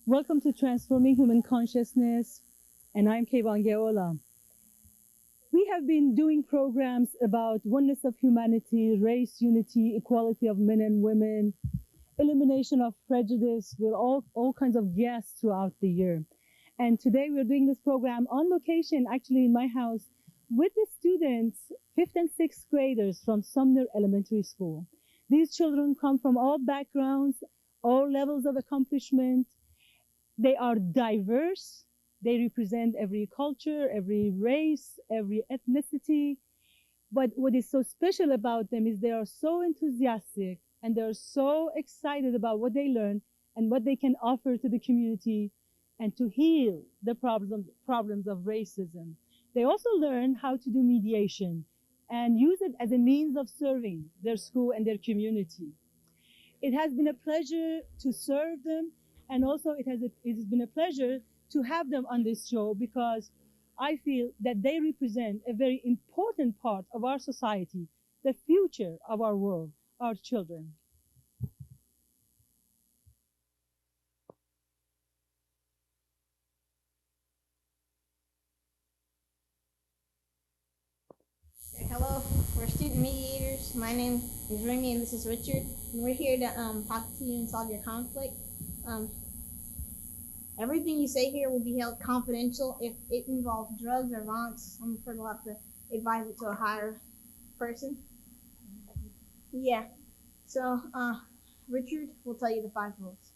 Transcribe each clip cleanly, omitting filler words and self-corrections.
Welcome to Transforming Human Consciousness, and I'm Kevan Geola. We have been doing programs about oneness of humanity, race unity, equality of men and women, elimination of prejudice with all kinds of guests throughout the year. And today we're doing this program on location, actually in my house, with the students, 5th and 6th graders from SUMNER Elementary School. These children come from all backgrounds, all levels of accomplishment. They are diverse. They represent every culture, every race, every ethnicity. But what is so special about them is they are so enthusiastic and they're so excited about what they learn and what they can offer to the community and to heal the problems of racism. They also learn how to do mediation and use it as a means of serving their school and their community. It has been a pleasure to serve them, and also it has been a pleasure to have them on this show because I feel that they represent a very important part of our society, the future of our world, our children. Hello, we're student mediators. My name is Remy and this is Richard. And we're here to talk to you and solve your conflict. Everything you say here will be held confidential. If it involves drugs or violence, I'm afraid we'll have to advise it to a higher person. Yeah. So, Richard will tell you the 5 rules.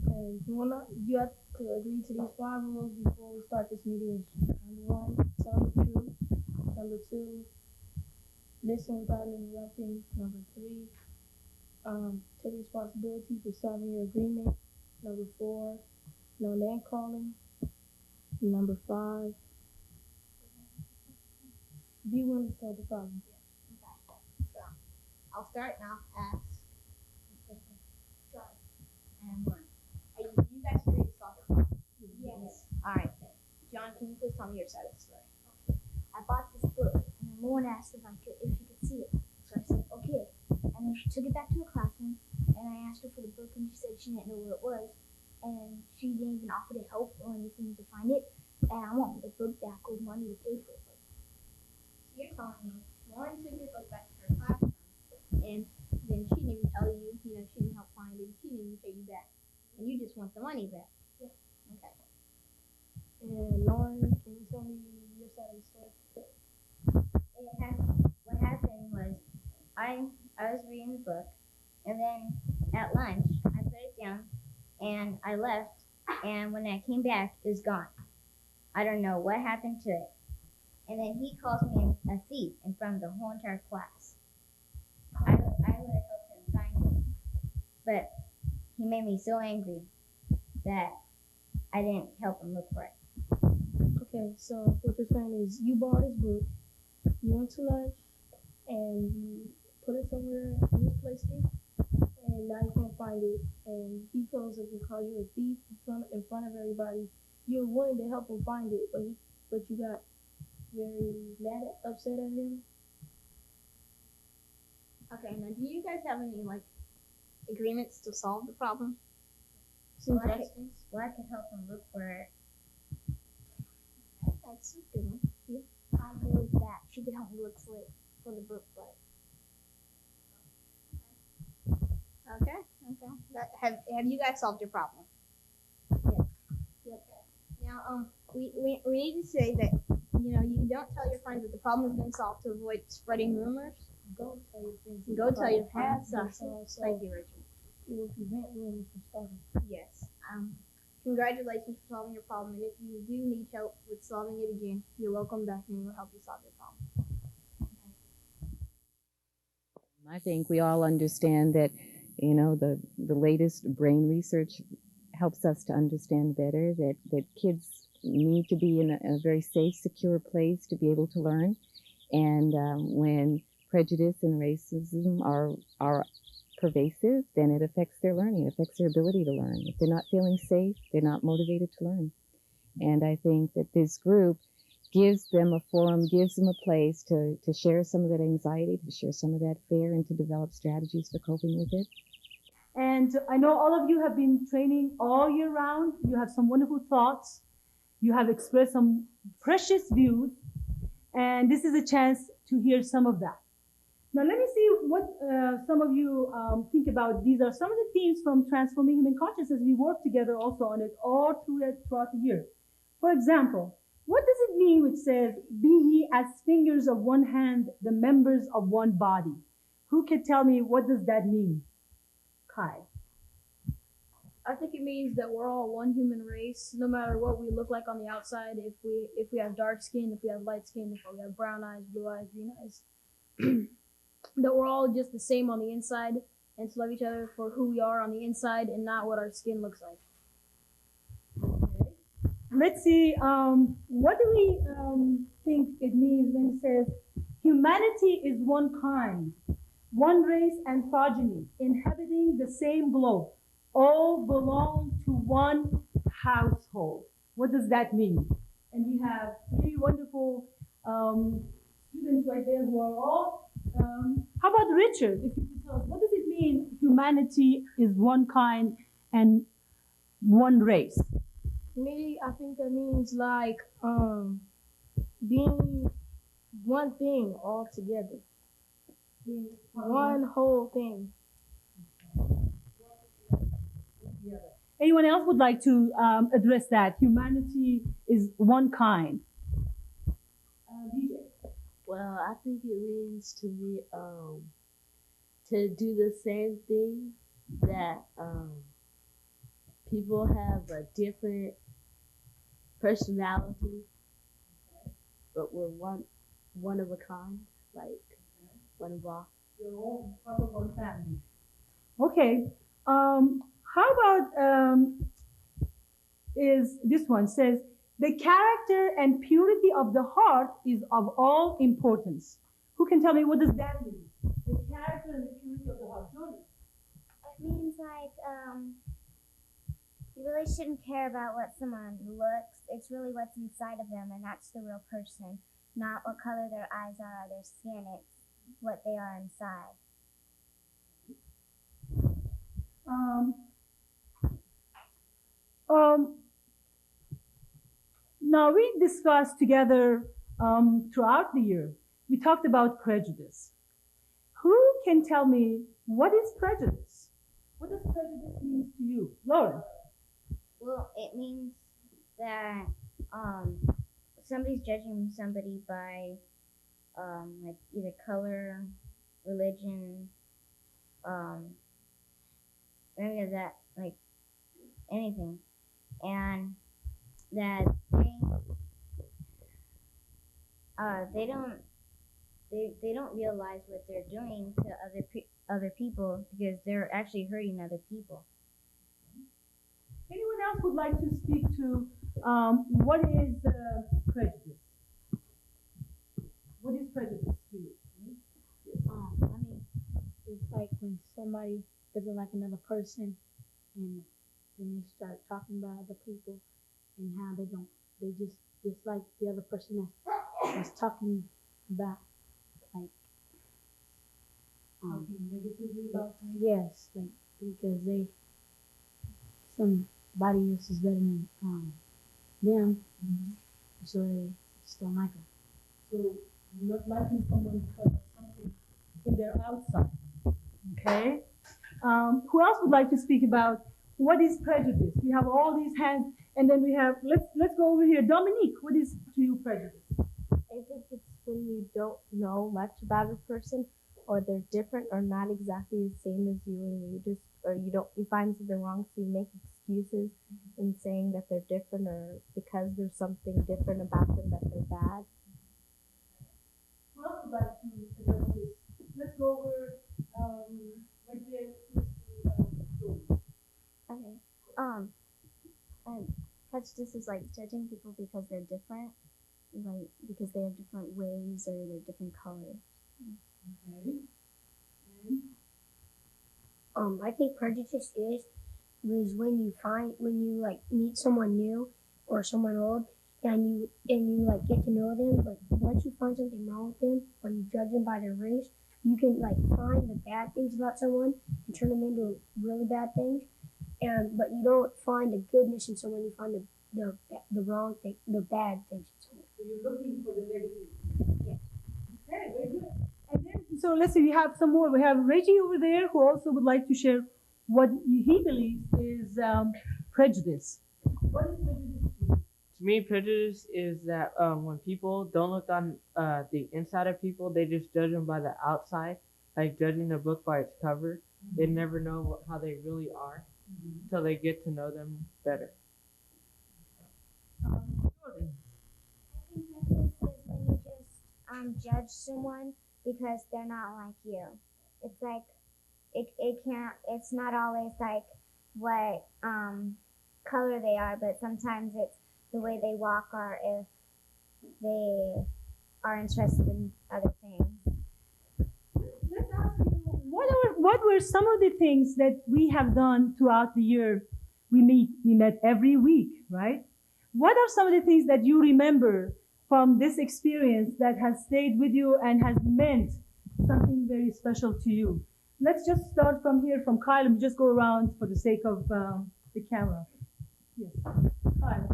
Okay, you have to agree to these 5 rules before we start this mediation. Number 1, tell the truth. Number 2, listen without interrupting. Number 3, take responsibility for solving your agreement. Number 4, no name calling. Number 5, be willing to solve the problem. Okay. So, I'll start and I'll ask. And 1. Are you guys ready to solve the problem? Yes. All right. John, can you please tell me your side of the story? I bought this book, and then Lauren asked if she could see it. So I said, okay. And then she took it back to her classroom, and I asked her for the book, and she said she didn't know where it was. And she didn't even offer to help or anything to find it. And I want the book back with money to pay for it. So you're telling me Lauren took your book back to her classroom, and then she didn't even tell you, she didn't help find it, she didn't even pay you back. And you just want the money back. Yeah. Okay. And Lauren, can you tell me your side of the story? What happened was I was reading the book, and then at lunch I put it down and I left, and when I came back it was gone. I don't know what happened to it. And then he calls me a thief in front of the whole entire class. I would have helped him find it, but he made me so angry that I didn't help him look for it. Okay, so what you're saying is you bought his book, you went to lunch, and you put it somewhere, you misplaced it, and now you can't find it, and he goes up and calls you a thief in front of everybody. You were willing to help him find it, but you got very upset at him. Okay, now do you guys have any agreements to solve the problem? Well, I could help him look for it. That's a good one. Yeah. I agree with that. She could help me look for the book, but Okay. Have you guys solved your problem? Yep. Now, we need to say that you don't tell your friends that the problem has been solved to avoid spreading rumors. Go tell your friends. Go tell your friends. So Thank you, Richard. it will prevent rumors from starting. Yes. Congratulations for solving your problem, and if you do need help with solving it again, you're welcome back, and we'll help you solve your problem. I think we all understand that, the latest brain research helps us to understand better that kids need to be in a very safe, secure place to be able to learn. And when prejudice and racism are pervasive, then it affects their learning, it affects their ability to learn. If they're not feeling safe, they're not motivated to learn. And I think that this group gives them a forum, gives them a place to share some of that anxiety, to share some of that fear, and to develop strategies for coping with it. And I know all of you have been training all year round. You have some wonderful thoughts. You have expressed some precious views. And this is a chance to hear some of that. Now, let me see what some of you think about. These are some of the themes from Transforming Human Consciousness. We work together also on it all throughout the year. For example, what does it mean which says, be ye as fingers of one hand, the members of one body? Who can tell me what does that mean? Kai. I think it means that we're all one human race, no matter what we look like on the outside. If we have dark skin, if we have light skin, if we have brown eyes, blue eyes, green eyes, that we're all just the same on the inside, and to love each other for who we are on the inside and not what our skin looks like. Okay. Let's see, what do we think it means when it says, humanity is one kind, one race and progeny, inhabiting the same globe, all belong to one household. What does that mean? And we have three wonderful students right there who are all, how about Richard, if you could tell us, what does it mean humanity is one kind and one race? Me, I think that means like being one thing all together, being one whole thing. Anyone else would like to address that? Humanity is one kind. DJ. Well, I think it means to be to do the same thing, that people have a different personality, but we're one of a kind, like one of all. You're all part of one family. Okay. How about is this one says, the character and purity of the heart is of all importance. Who can tell me what does that mean? The character and the purity of the heart. Jordan. It means like you really shouldn't care about what someone looks. It's really what's inside of them, and that's the real person, not what color their eyes are or their skin. It's what they are inside. Now we discussed together throughout the year, we talked about prejudice. Who can tell me what is prejudice? What does prejudice mean to you? Lauren? Well, it means that somebody's judging somebody by like either color, religion, any of that, like anything, and that they don't realize what they're doing to other people, because they're actually hurting other people. Anyone else would like to speak to what is prejudice? What is prejudice to you? I mean, it's like when somebody doesn't like another person, and then they start talking about other people and how they just dislike the other person that's talking about, like, negatively about yes, like, because somebody else is better than them, so they just don't like them. So not liking someone because of something in their outside. Okay. Who else would like to speak about what is prejudice? We have all these hands, and then we have let's go over here. Dominique, what is to you prejudice? I think it's when you don't know much about a person, or they're different or not exactly the same as you, and you find something wrong, so you make excuses in saying that they're different, or because there's something different about them that they're bad. Who else would like to address this? Let's go over right there. Okay. And prejudice is like judging people because they're different, like because they have different ways or they're different colors. Okay. I think prejudice is when you like meet someone new or someone old, and you like get to know them, but once you find something wrong with them or you judge them by their race, you can like find the bad things about someone and turn them into really bad things, and but you don't find the goodness in someone. You find the wrong thing, the bad things in someone. So you're looking for the negative. Yes. Okay, very good. And then, so let's see, we have some more. We have Reggie over there who also would like to share what he believes is prejudice. What is prejudice to you? To me, prejudice is that when people don't look on the inside of people, they just judge them by the outside, like judging a book by its cover. Mm-hmm. They never know how they really are until they get to know them better. Jordan. I think prejudice is when you just judge someone because they're not like you. It's like it's not always like what color they are, but sometimes it's the way they walk or if they are interested in other things. Let's ask you, what were some of the things that we have done throughout the year? We met every week, right? What are some of the things that you remember from this experience that has stayed with you and has meant something very special to you? Let's just start from here, from Kyle, and just go around for the sake of the camera. Yes, Kyle, what are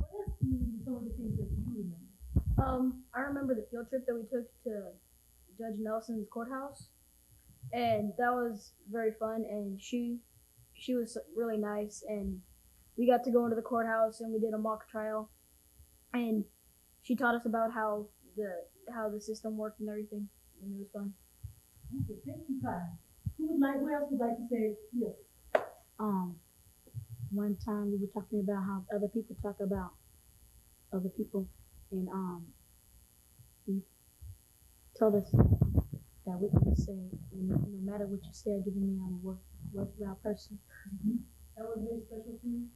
some of the things that you remember? I remember the field trip that we took to Judge Nelson's courthouse, and that was very fun. And she was really nice, and we got to go into the courthouse and we did a mock trial, and she taught us about how the system worked and everything, and it was fun. Okay, thank you, Kyle. Who else would like to say yes? One time we were talking about how other people talk about other people, and he told us that we can say, no matter what you say or do to me, I'm a worthwhile person. Mm-hmm. That was very special to you.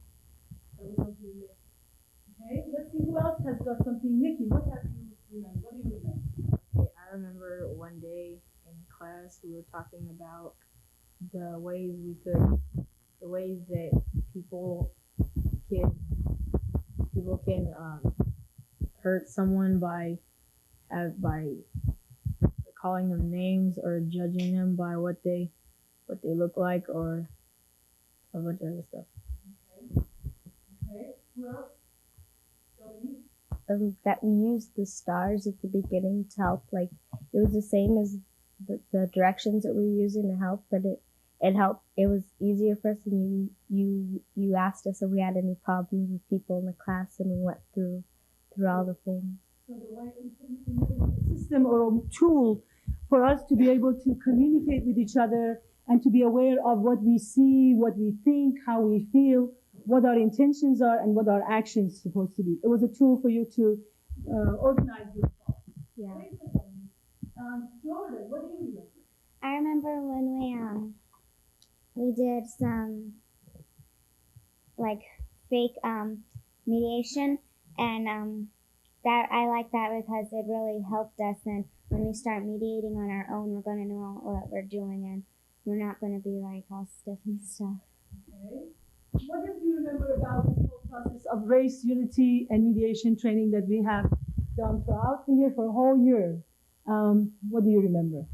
That was something you missed. Okay, let's see who else has got something. Nikki, what have you remembered? What do you remember? Okay, I remember one day in class we were talking about the ways that people can hurt someone by calling them names or judging them by what they look like or a bunch of other stuff. Okay. Who else? That we used the stars at the beginning to help. Like it was the same as the directions that we were using to help, but it helped. It was easier for us, and you asked us if we had any problems with people in the class, and we went through all the things. So the way a system or a tool for us to be able to communicate with each other and to be aware of what we see, what we think, how we feel, what our intentions are, and what our actions supposed to be. It was a tool for you to organize your thoughts. Yeah. Jordan, what do you remember? I remember when we did some like fake mediation, and that I like that because it really helped us. And when we start mediating on our own, we're going to know what we're doing, and we're not going to be like all stiff and stuff. Okay. What do you remember about the whole process of race unity and mediation training that we have done throughout the year for a whole year? What do you remember?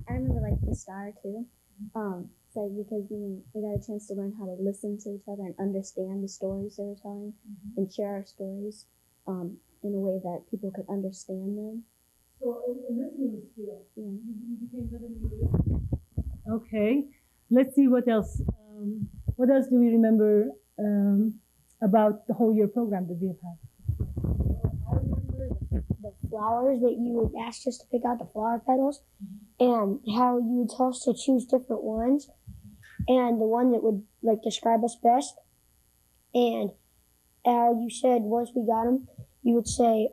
I remember like the star too. It's like because we got a chance to learn how to listen to each other and understand the stories they were telling, and share our stories in a way that people could understand them. So a listening skill. Yeah. You became better listening. Okay. Let's see what else. What else do we remember about the whole year program that we've had? I remember the flowers that you would ask us to pick out the flower petals, and how you would tell us to choose different ones, and the one that would like describe us best, and how you said once we got them, you would say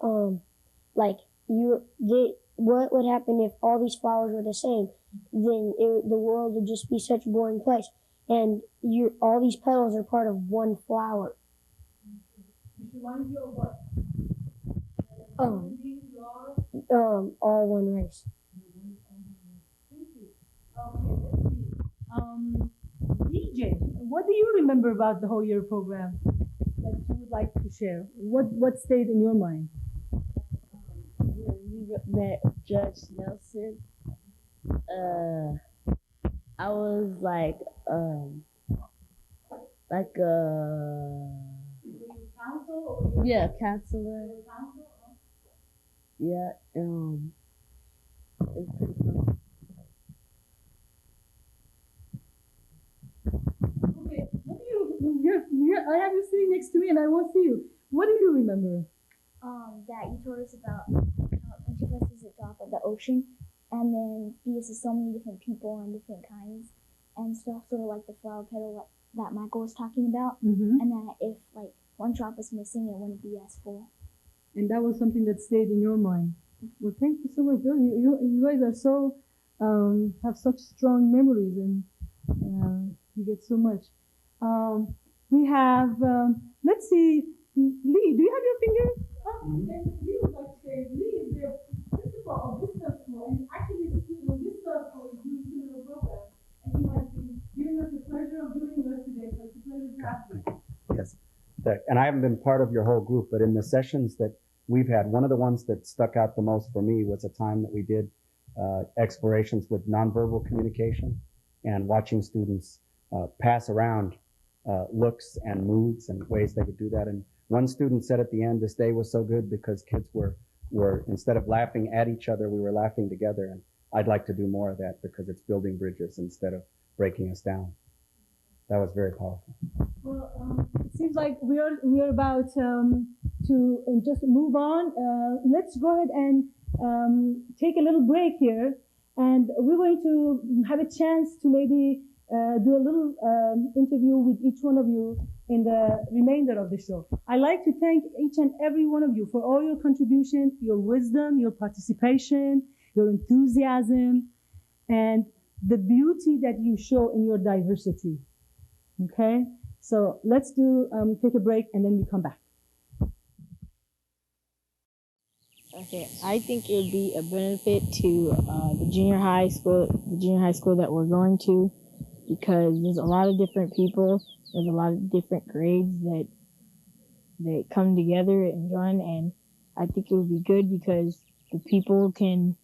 what would happen if all these flowers were the same? Then the world would just be such a boring place. And all these petals are part of one flower. All one race. DJ, what do you remember about the whole year program that you would like to share? What stayed in your mind? We met Judge Nelson, I was like yeah, counselor. Yeah, it's pretty fun. Okay, what do I have you sitting next to me and I won't see you. What do you remember? That you told us about how each of us is a drop of the ocean, and then because there's so many different people and different kinds and stuff, sort of like the flower petal that Michael was talking about, and that if like one drop was missing, it wouldn't be as full. And that was something that stayed in your mind. Well, thank you so much, Bill. You guys are so have such strong memories, and you get so much. We have let's see, Lee. Do you have your finger? Lee would like to say Lee is the principal of this school, and actually the student of this school is doing similar program, and he has been giving us the pleasure of doing this today. So it's a pleasure to have you. Yes, and I haven't been part of your whole group, but in the sessions that we've had, one of the ones that stuck out the most for me was a time that we did explorations with nonverbal communication and watching students pass around looks and moods and ways they would do that. And one student said at the end, this day was so good because kids were instead of laughing at each other, we were laughing together. And I'd like to do more of that because it's building bridges instead of breaking us down. That was very powerful. Well, it seems like we are about to just move on. Let's go ahead and take a little break here, and we're going to have a chance to maybe do a little interview with each one of you in the remainder of the show. I'd like to thank each and every one of you for all your contribution, your wisdom, your participation, your enthusiasm, and the beauty that you show in your diversity. Okay, so let's take a break and then we come back. Okay, I think it would be a benefit to the junior high school that we're going to, because there's a lot of different people, there's a lot of different grades that come together and join, and I think it would be good because the people can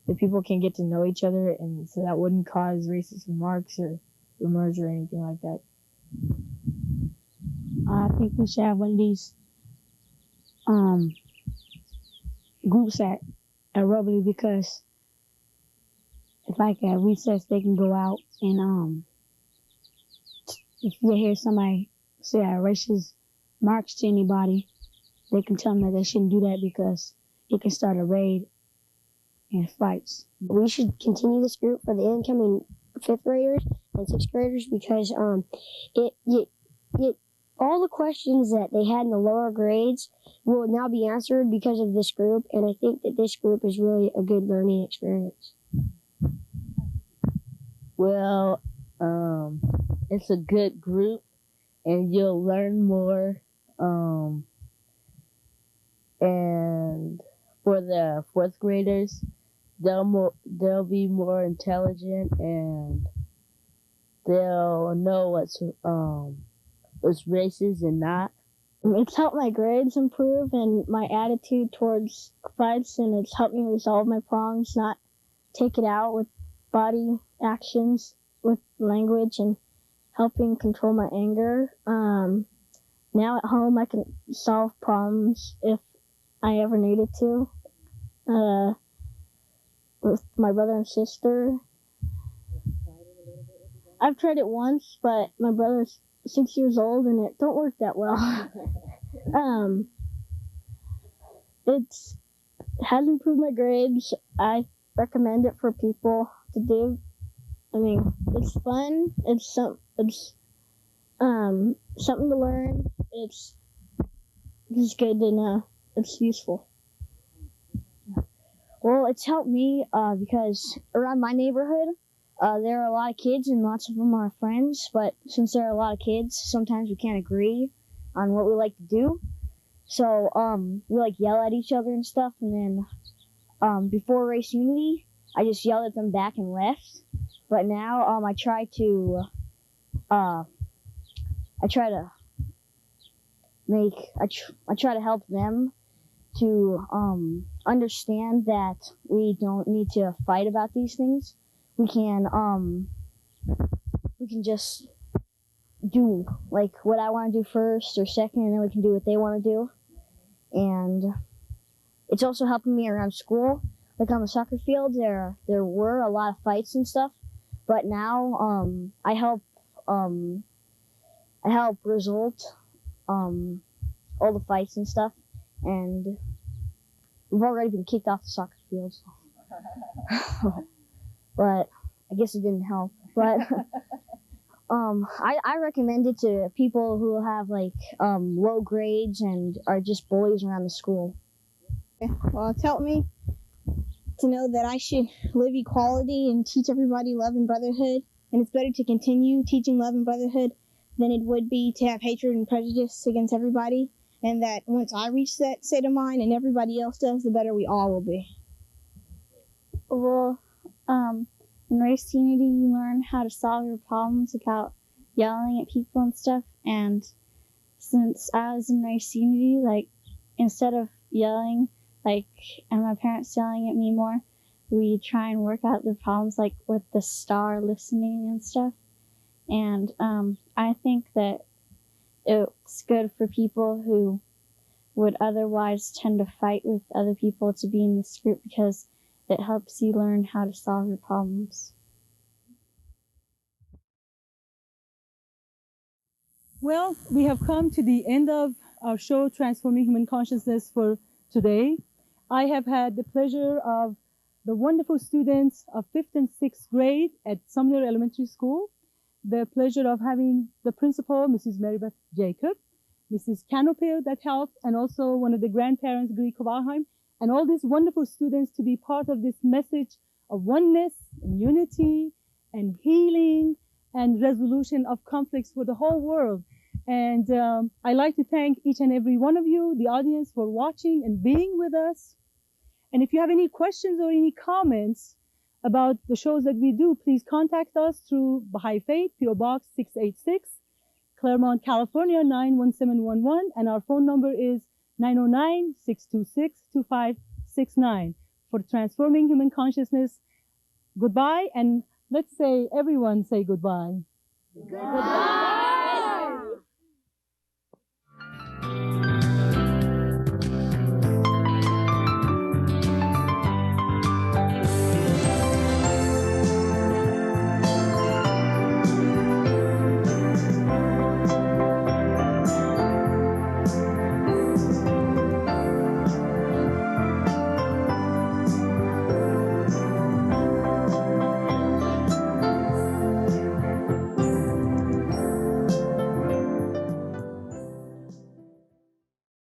get to know each other, and so that wouldn't cause racist remarks or rumors or anything like that. I think we should have one of these groups at Rubley, because if like at recess they can go out and if they hear somebody say a racist remarks to anybody, they can tell them that they shouldn't do that because it can start a raid and fights. We should continue this group for the incoming 5th graders and 6th graders, because all the questions that they had in the lower grades will now be answered because of this group, and I think that this group is really a good learning experience. Well, it's a good group, and you'll learn more. And for the 4th graders, they'll be more intelligent, and they'll know what's racist and not. It's helped my grades improve and my attitude towards fights, and it's helped me resolve my problems, not take it out with body actions, with language, and helping control my anger. Now at home I can solve problems if I ever needed to. With my brother and sister. I've tried it once, but my brother's 6 years old and it don't work that well. It has improved my grades. I recommend it for people to do. I mean, it's fun. It's something to learn. It's good to know. It's useful. Well, it's helped me because around my neighborhood, there are a lot of kids and lots of them are friends, but since there are a lot of kids, sometimes we can't agree on what we like to do. So we like yell at each other and stuff, and then before Race Unity, I just yelled at them back and left. But now I try to help them to understand that we don't need to fight about these things. We can just do like what I want to do first or second, and then we can do what they want to do. And it's also helping me around school. Like on the soccer field, there were a lot of fights and stuff, but now I help resolve all the fights and stuff, and we've already been kicked off the soccer field. But I guess it didn't help. But I recommend it to people who have like low grades and are just bullies around the school. Well, it's helped me to know that I should live equality and teach everybody love and brotherhood. And it's better to continue teaching love and brotherhood than it would be to have hatred and prejudice against everybody. And that once I reach that state of mind and everybody else does, the better we all will be. Well, in race unity, you learn how to solve your problems without yelling at people and stuff. And since I was in race unity, like, instead of yelling, like, and my parents yelling at me more, we try and work out the problems, like, with the star listening and stuff. And I think that it's good for people who would otherwise tend to fight with other people to be in this group, because it helps you learn how to solve your problems. Well, we have come to the end of our show, Transforming Human Consciousness, for today. I have had the pleasure of the wonderful students of 5th and 6th grade at Sumner Elementary School, the pleasure of having the principal, Mrs. Marybeth Jacob, Mrs. Canopy that helped, and also one of the grandparents, Gry Kovalheim, and all these wonderful students to be part of this message of oneness and unity and healing and resolution of conflicts for the whole world. And I'd like to thank each and every one of you, the audience, for watching and being with us. And if you have any questions or any comments about the shows that we do, please contact us through Baha'i Faith, PO Box 686, Claremont, California 91711, and our phone number is 909-626-2569. For Transforming Human Consciousness, goodbye, and let's say, everyone say goodbye. Goodbye.